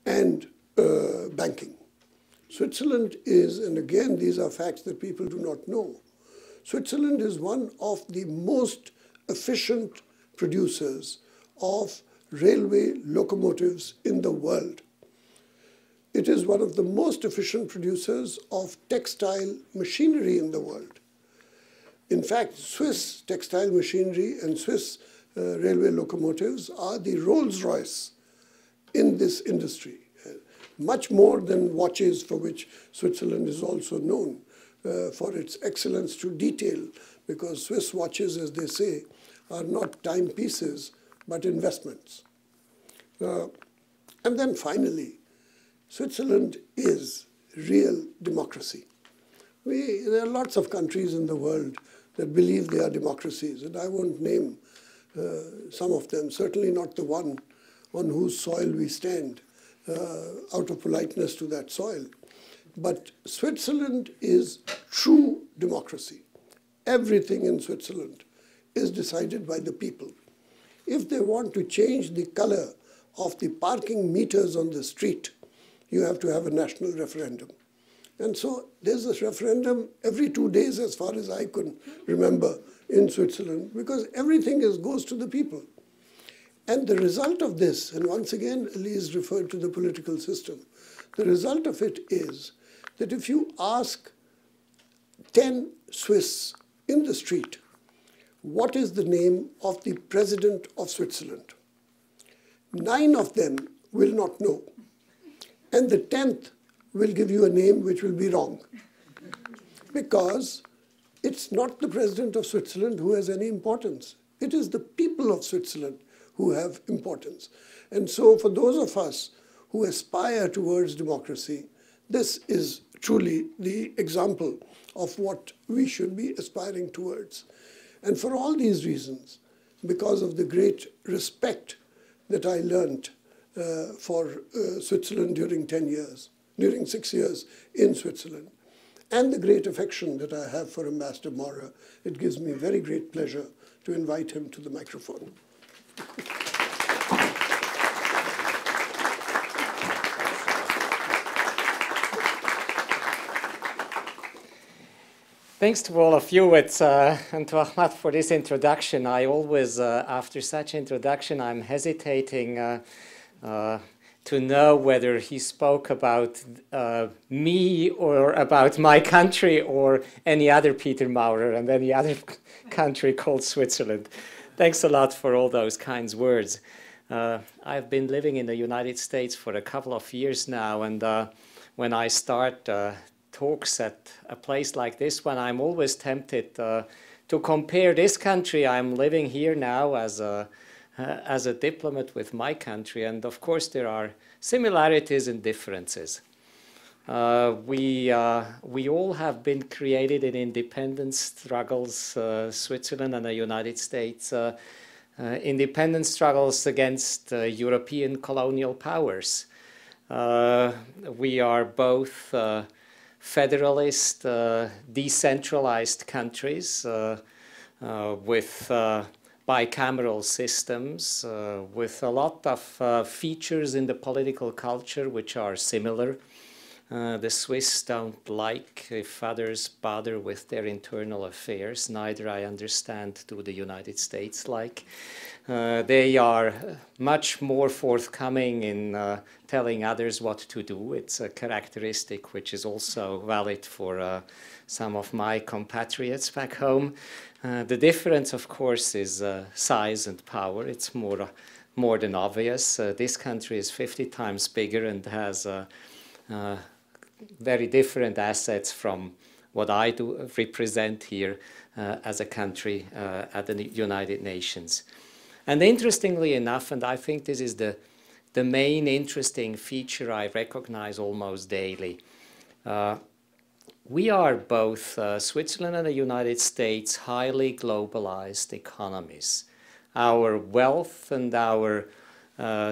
and banking. Switzerland is, and again, these are facts that people do not know, Switzerland is one of the most efficient producers of railway locomotives in the world. It is one of the most efficient producers of textile machinery in the world. In fact, Swiss textile machinery and Swiss railway locomotives are the Rolls-Royce in this industry, much more than watches, for which Switzerland is also known for its excellence to detail, because Swiss watches, as they say, are not timepieces, but investments. And then finally, Switzerland is real democracy. There are lots of countries in the world that believe they are democracies, and I won't name some of them, certainly not the one on whose soil we stand, out of politeness to that soil. But Switzerland is true democracy. Everything in Switzerland is decided by the people. If they want to change the color of the parking meters on the street, you have to have a national referendum. And so there's this referendum every 2 days, as far as I can remember, in Switzerland, because everything goes to the people. And the result of this, and once again, Elise referred to the political system, the result of it is that if you ask 10 Swiss in the street, what is the name of the president of Switzerland? 9 of them will not know. And the 10th will give you a name which will be wrong. Because it's not the president of Switzerland who has any importance. It is the people of Switzerland who have importance. And so for those of us who aspire towards democracy, this is truly the example of what we should be aspiring towards. And for all these reasons, because of the great respect that I learned for Switzerland during 6 years in Switzerland, and the great affection that I have for Ambassador Maurer, it gives me very great pleasure to invite him to the microphone. Thanks to all of you and to Ahmad for this introduction. I always, after such introduction, I'm hesitating to know whether he spoke about me or about my country or any other Peter Maurer and any other country called Switzerland. Thanks a lot for all those kind words. I've been living in the United States for a couple of years now, and when I start talks at a place like this one, I'm always tempted to compare this country I'm living here now as a diplomat with my country, and of course there are similarities and differences. We all have been created in independence struggles, Switzerland and the United States, independence struggles against European colonial powers. We are both federalist, decentralized countries with bicameral systems, with a lot of features in the political culture which are similar. The Swiss don't like if others bother with their internal affairs. Neither, I understand, do the United States like. They are much more forthcoming in telling others what to do. It's a characteristic which is also valid for some of my compatriots back home. The difference, of course, is size and power. It's more than obvious. This country is 50 times bigger and has very different assets from what I do represent here as a country at the United Nations. And interestingly enough, and I think this is the main interesting feature I recognize almost daily, we are both, Switzerland and the United States, highly globalized economies. Our wealth and our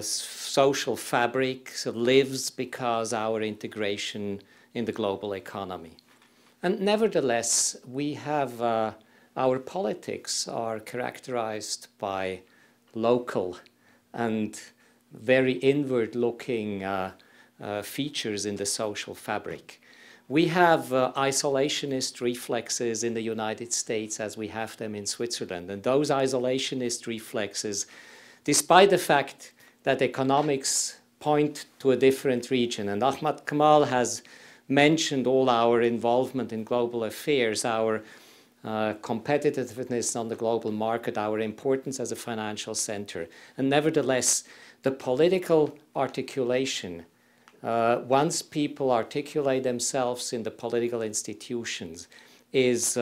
social fabric lives because our integration in the global economy. And nevertheless, we have, our politics are characterized by local and very inward-looking features in the social fabric. We have isolationist reflexes in the United States as we have them in Switzerland. And those isolationist reflexes, despite the fact that economics point to a different region, and Ahmad Kamal has mentioned all our involvement in global affairs, our competitiveness on the global market, our importance as a financial center. And nevertheless, the political articulation, once people articulate themselves in the political institutions, is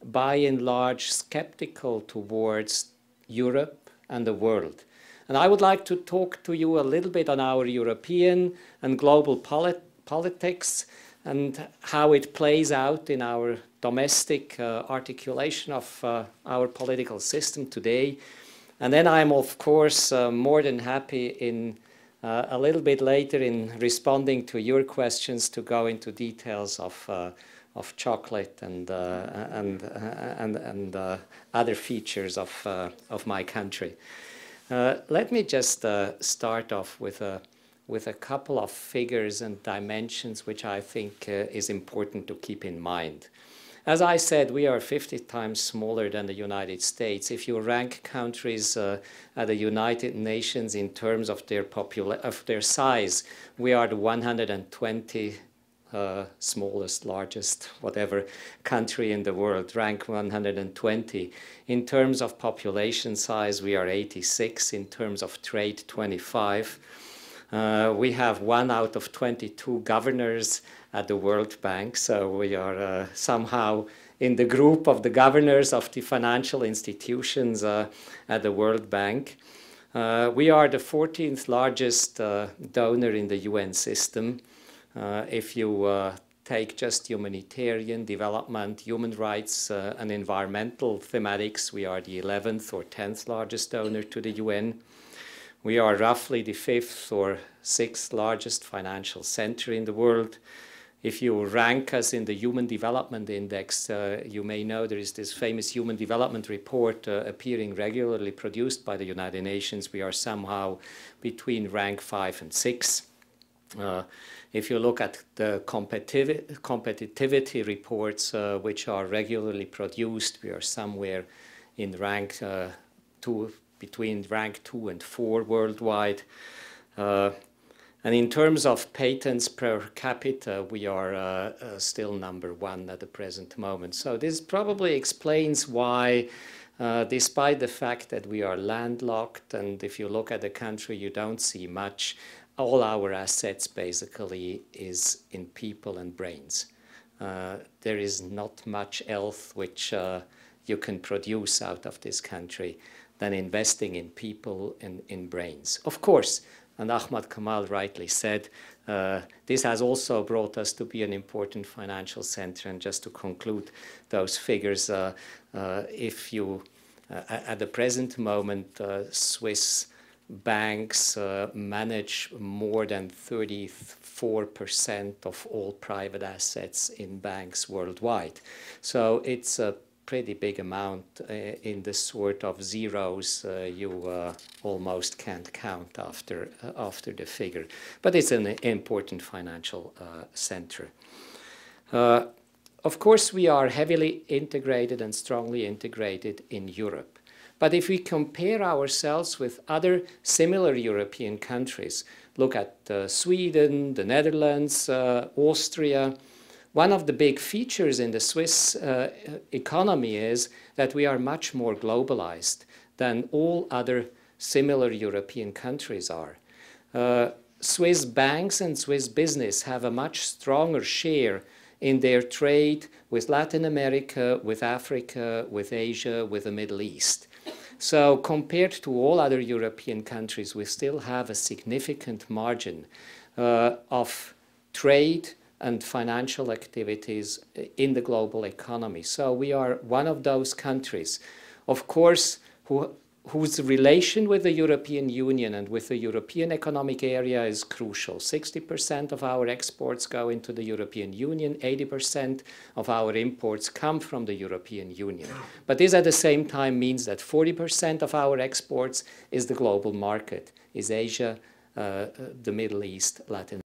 by and large skeptical towards Europe and the world. And I would like to talk to you a little bit on our European and global politics and how it plays out in our domestic articulation of our political system today. And then I'm, of course, more than happy in a little bit later in responding to your questions to go into details of chocolate and other features of my country. Let me just start off with a couple of figures and dimensions which I think is important to keep in mind. As I said, we are 50 times smaller than the United States. If you rank countries at the United Nations in terms of their size, we are the 120 smallest, largest, whatever country in the world, rank 120. In terms of population size, we are 86. In terms of trade, 25. We have 1 out of 22 governors at the World Bank, so we are somehow in the group of the governors of the financial institutions at the World Bank. We are the 14th largest donor in the UN system. If you take just humanitarian development, human rights, and environmental thematics, we are the 11th or 10th largest donor to the UN. We are roughly the 5th or 6th largest financial center in the world. If you rank us in the Human Development Index, you may know there is this famous Human Development Report appearing regularly, produced by the United Nations. We are somehow between rank 5 and 6. If you look at the competitivity reports, which are regularly produced, we are somewhere in rank 2, between rank 2 and 4 worldwide. And in terms of patents per capita, we are still number 1 at the present moment. So this probably explains why, despite the fact that we are landlocked, and if you look at the country, you don't see much, all our assets basically is in people and brains. There is not much else which you can produce out of this country than investing in people and in brains. Of course, and Ahmad Kamal rightly said, this has also brought us to be an important financial center. And just to conclude those figures, if you, at the present moment, Swiss banks manage more than 34% of all private assets in banks worldwide. So it's a pretty big amount in the sort of zeros you almost can't count after the figure. But it's an important financial center. Of course, we are heavily integrated and strongly integrated in Europe. But if we compare ourselves with other similar European countries, look at Sweden, the Netherlands, Austria, one of the big features in the Swiss economy is that we are much more globalized than all other similar European countries are. Swiss banks and Swiss business have a much stronger share in their trade with Latin America, with Africa, with Asia, with the Middle East. So compared to all other European countries, we still have a significant margin of trade and financial activities in the global economy. So we are one of those countries, of course, who whose relation with the European Union and with the European Economic Area is crucial. 60% of our exports go into the European Union, 80% of our imports come from the European Union. But this at the same time means that 40% of our exports is the global market, is Asia, the Middle East, Latin